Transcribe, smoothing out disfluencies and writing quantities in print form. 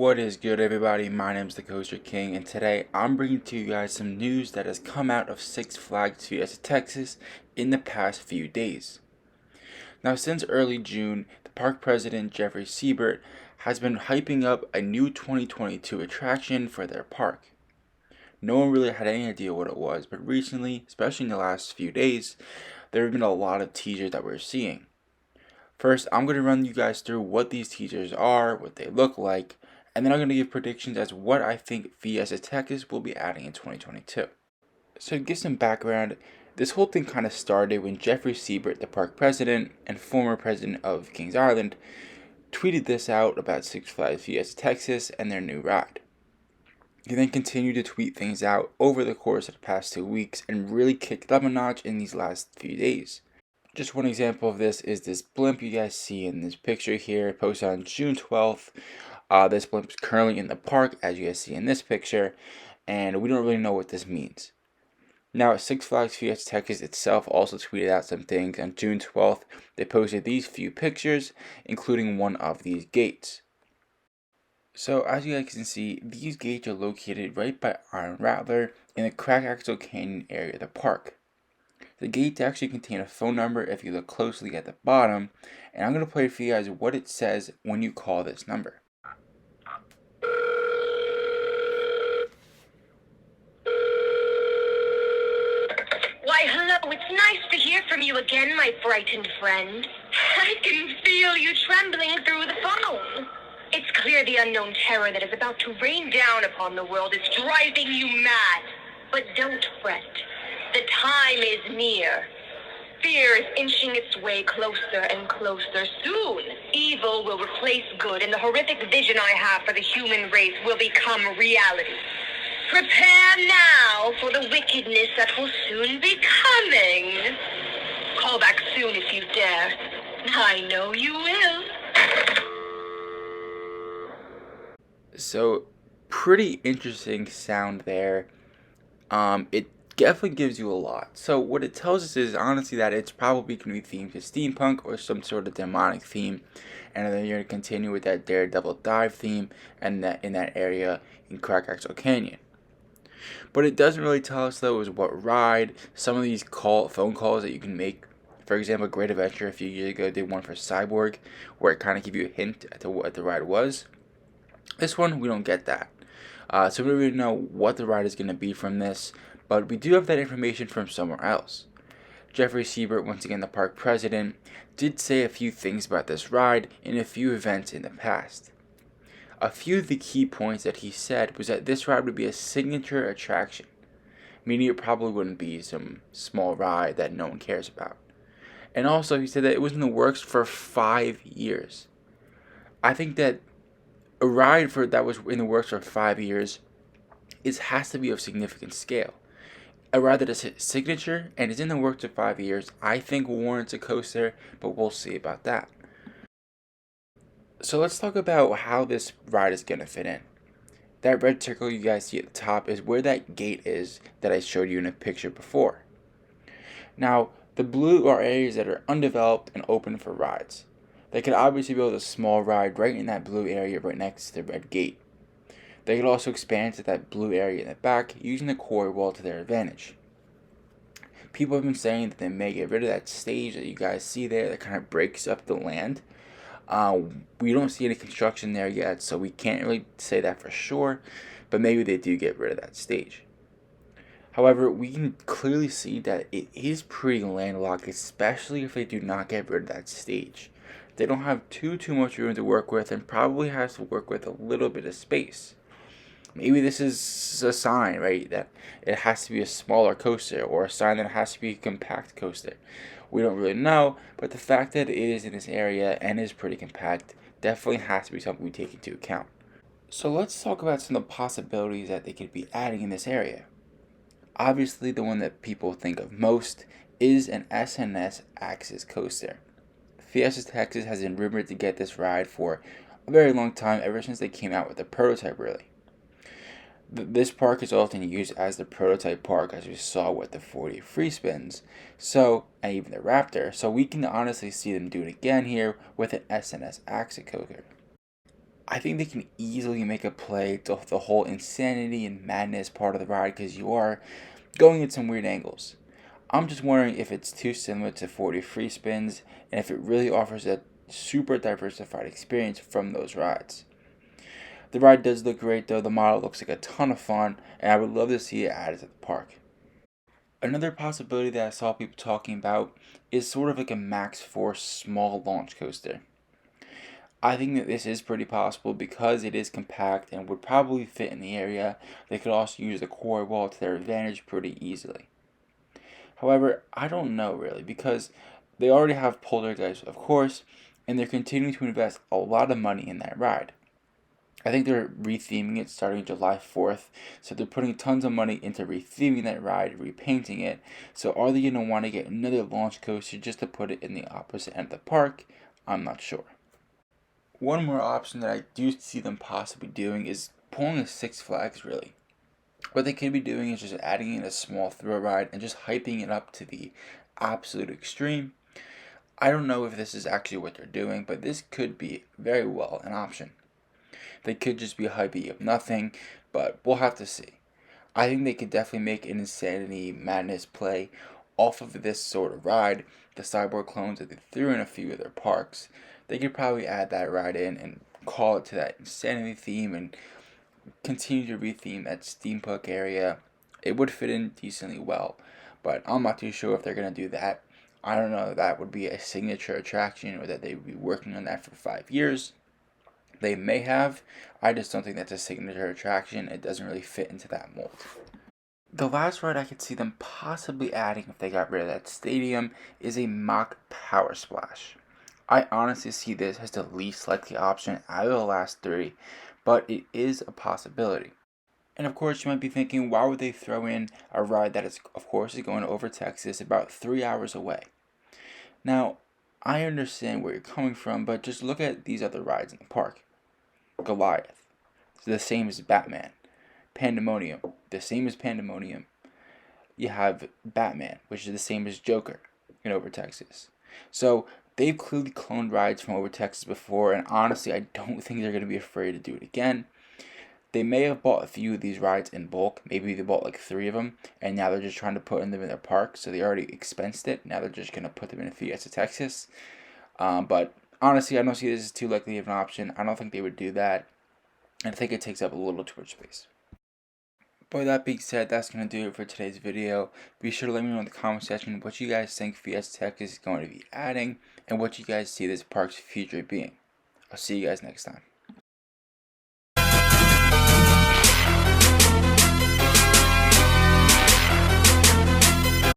What is good, everybody? My name is the Coaster King, and today I'm bringing to you guys some news that has come out of Six Flags Fiesta Texas in the past few days. Now, since early June, the park president Jeffrey Siebert has been hyping up a new 2022 attraction for their park. No one really had any idea what it was, but recently, especially in the last few days, there have been a lot of teasers that we're seeing. First, I'm going to run you guys through what these teasers are, what they look like, and then I'm going to give predictions as what I think Fiesta Texas will be adding in 2022. So to give some background, this whole thing kind of started when Jeffrey Siebert, the park president and former president of Kings Island, tweeted this out about Six Flags Fiesta Texas and their new ride. He then continued to tweet things out over the course of the past 2 weeks and really kicked it up a notch in these last few days. Just one example of this is this blimp you guys see in this picture here, posted on June 12th. This blimp is currently in the park, as you guys see in this picture, and we don't really know what this means. Now, Six Flags Fiesta Texas itself also tweeted out some things. On June 12th, they posted these few pictures, including one of these gates. So, as you guys can see, these gates are located right by Iron Rattler in the Crack Axle Canyon area of the park. The gates actually contain a phone number if you look closely at the bottom, and I'm going to play for you guys what it says when you call this number. Why, hello, it's nice to hear from you again, my frightened friend. I can feel you trembling through the phone. It's clear the unknown terror that is about to rain down upon the world is driving you mad. But don't fret. The time is near. Fear is inching its way closer and closer. Soon, evil will replace good, and the horrific vision I have for the human race will become reality. Prepare now for the wickedness that will soon be coming. Call back soon if you dare. I know you will. So, pretty interesting sound there. It definitely gives you a lot. So what it tells us is honestly that it's probably going to be themed to steampunk or some sort of demonic theme, and then you're going to continue with that Daredevil dive theme and that in that area in Crack Axle Canyon. But it doesn't really tell us though is what ride. Some of these phone calls that you can make, for example, Great Adventure a few years ago did one for Cyborg where it kind of give you a hint at what the ride was. This one we don't get that. So we don't really know what the ride is going to be from this, but we do have that information from somewhere else. Jeffrey Siebert, once again the park president, did say a few things about this ride in a few events in the past. A few of the key points that he said was that this ride would be a signature attraction, meaning it probably wouldn't be some small ride that no one cares about. And also he said that it was in the works for 5 years. I think that a ride that was in the works for 5 years has to be of significant scale. A ride that is his signature and is in the works for 5 years, I think warrants a coaster, but we'll see about that. So let's talk about how this ride is going to fit in. That red circle you guys see at the top is where that gate is that I showed you in a picture before. Now, the blue are areas that are undeveloped and open for rides. They could obviously build a small ride right in that blue area right next to the red gate. They could also expand to that blue area in the back using the quarry wall to their advantage. People have been saying that they may get rid of that stage that you guys see there that kind of breaks up the land. We don't see any construction there yet, so we can't really say that for sure, but maybe they do get rid of that stage. However, we can clearly see that it is pretty landlocked, especially if they do not get rid of that stage. They don't have too much room to work with and probably has to work with a little bit of space. Maybe this is a sign, right, that it has to be a smaller coaster, or a sign that it has to be a compact coaster. We don't really know, but the fact that it is in this area and is pretty compact definitely has to be something we take into account. So let's talk about some of the possibilities that they could be adding in this area. Obviously, the one that people think of most is an SNS Axis coaster. Fiesta Texas has been rumored to get this ride for a very long time, ever since they came out with the prototype, really. This park is often used as the prototype park, as we saw with the 40 free spins, and even the Raptor, so we can honestly see them do it again here with an SNS Axis coaster. I think they can easily make a play to the whole insanity and madness part of the ride because you are going at some weird angles. I'm just wondering if it's too similar to 40 free spins and if it really offers a super diversified experience from those rides. The ride does look great though, the model looks like a ton of fun, and I would love to see it added to the park. Another possibility that I saw people talking about is sort of like a max force small launch coaster. I think that this is pretty possible because it is compact and would probably fit in the area. They could also use the core wall to their advantage pretty easily. However, I don't know really because they already have Poltergeist, of course, and they're continuing to invest a lot of money in that ride. I think they're retheming it starting July 4th, so they're putting tons of money into retheming that ride, repainting it. So are they going to want to get another launch coaster just to put it in the opposite end of the park? I'm not sure. One more option that I do see them possibly doing is pulling a Six Flags really. What they could be doing is just adding in a small thrill ride and just hyping it up to the absolute extreme. I don't know if this is actually what they're doing, but this could be very well an option. They could just be hyping up nothing, but we'll have to see. I think they could definitely make an insanity madness play off of this sort of ride. The Cyborg clones that they threw in a few of their parks, they could probably add that ride in and call it to that insanity theme and continue to retheme that steampunk area. It would fit in decently well, but I'm not too sure if they're going to do that. I don't know if that would be a signature attraction or that they would be working on that for 5 years. They may have. I just don't think that's a signature attraction. It doesn't really fit into that mold. The last ride I could see them possibly adding if they got rid of that stadium is a mock power splash. I honestly see this as the least likely option out of the last three, but it is a possibility. And of course, you might be thinking, why would they throw in a ride that is, of course, is going over Texas about 3 hours away? Now, I understand where you're coming from, but just look at these other rides in the park. Goliath, the same as Batman. Pandemonium, the same as Pandemonium. You have Batman, which is the same as Joker in Over Texas. So they've clearly cloned rides from Over Texas before, and honestly, I don't think they're going to be afraid to do it again. They may have bought a few of these rides in bulk. Maybe they bought like 3 of them, and now they're just trying to put them in their park. So they already expensed it. Now they're just going to put them in Fiesta Texas. But honestly, I don't see this as too likely of an option. I don't think they would do that. And I think it takes up a little too much space. But with that being said, that's going to do it for today's video. Be sure to let me know in the comment section what you guys think Fiesta Texas is going to be adding and what you guys see this park's future being. I'll see you guys next time.